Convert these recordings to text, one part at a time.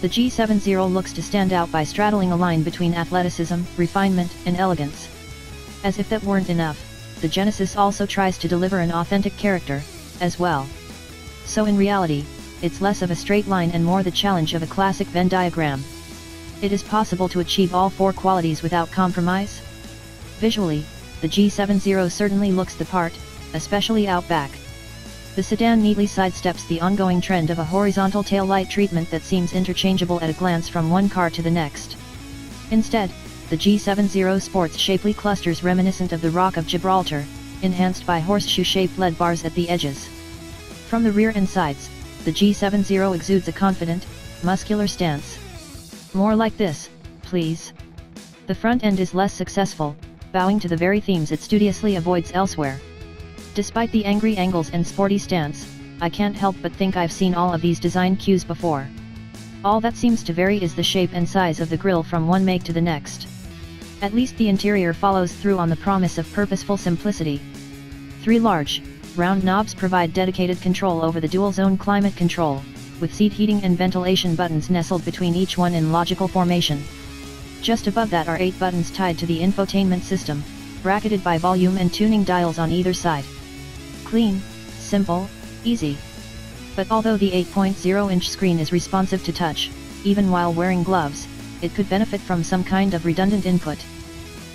The G70 looks to stand out by straddling a line between athleticism, refinement, and elegance. As if that weren't enough, the Genesis also tries to deliver an authentic character, as well. So in reality, it's less of a straight line and more the challenge of a classic Venn diagram. It is possible to achieve all four qualities without compromise? Visually, the G70 certainly looks the part, especially out back. The sedan neatly sidesteps the ongoing trend of a horizontal tail light treatment that seems interchangeable at a glance from one car to the next. Instead, the G70 sports shapely clusters reminiscent of the Rock of Gibraltar, enhanced by horseshoe-shaped LED bars at the edges. From the rear and sides, the G70 exudes a confident, muscular stance. More like this, please. The front end is less successful, bowing to the very themes it studiously avoids elsewhere. Despite the angry angles and sporty stance, I can't help but think I've seen all of these design cues before. All that seems to vary is the shape and size of the grille from one make to the next. At least the interior follows through on the promise of purposeful simplicity. 3 large, round knobs provide dedicated control over the dual-zone climate control, with seat heating and ventilation buttons nestled between each one in logical formation. Just above that are 8 buttons tied to the infotainment system, bracketed by volume and tuning dials on either side. Clean, simple, easy. But although the 8.0-inch screen is responsive to touch, even while wearing gloves, it could benefit from some kind of redundant input.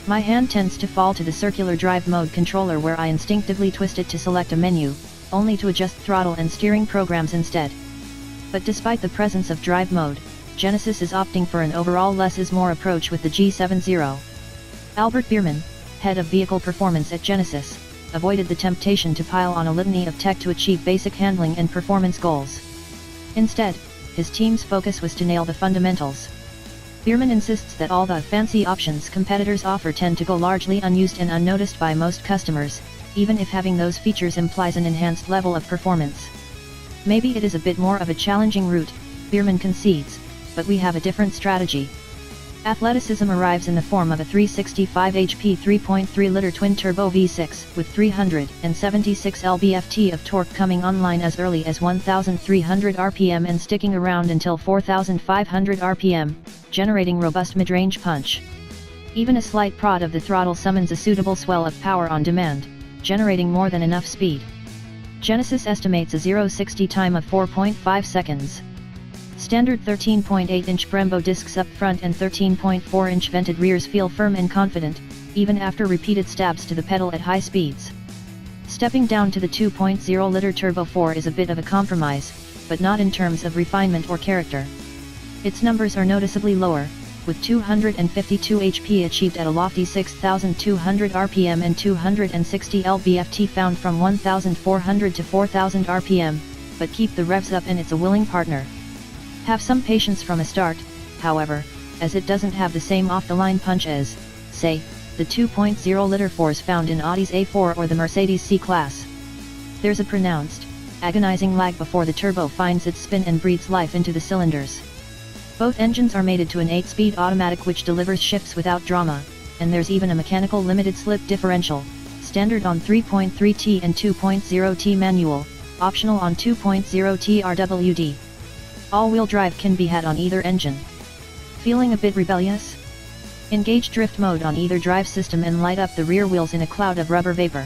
My hand tends to fall to the circular drive mode controller where I instinctively twist it to select a menu, only to adjust throttle and steering programs instead. But despite the presence of drive mode, Genesis is opting for an overall less is more approach with the G70. Albert Bierman, head of vehicle performance at Genesis, avoided the temptation to pile on a litany of tech to achieve basic handling and performance goals. Instead, his team's focus was to nail the fundamentals. Bierman insists that all the fancy options competitors offer tend to go largely unused and unnoticed by most customers, even if having those features implies an enhanced level of performance. Maybe it is a bit more of a challenging route, Bierman concedes, but we have a different strategy. Athleticism arrives in the form of a 365 HP 3.3-liter twin-turbo V6 with 376 lb-ft of torque coming online as early as 1,300 rpm and sticking around until 4,500 rpm, generating robust mid-range punch. Even a slight prod of the throttle summons a suitable swell of power on demand, generating more than enough speed. Genesis estimates a 0-60 time of 4.5 seconds. Standard 13.8-inch Brembo discs up front and 13.4-inch vented rears feel firm and confident, even after repeated stabs to the pedal at high speeds. Stepping down to the 2.0-liter Turbo 4 is a bit of a compromise, but not in terms of refinement or character. Its numbers are noticeably lower, with 252 HP achieved at a lofty 6,200 rpm and 260 lb-ft found from 1,400 to 4,000 rpm, but keep the revs up and it's a willing partner. Have some patience from a start, however, as it doesn't have the same off-the-line punch as, say, the 2.0-liter 4s found in Audi's A4 or the Mercedes C-Class. There's a pronounced, agonizing lag before the turbo finds its spin and breathes life into the cylinders. Both engines are mated to an 8-speed automatic which delivers shifts without drama, and there's even a mechanical limited slip differential, standard on 3.3T and 2.0T manual, optional on 2.0T RWD. All-wheel drive can be had on either engine. Feeling a bit rebellious? Engage drift mode on either drive system and light up the rear wheels in a cloud of rubber vapor.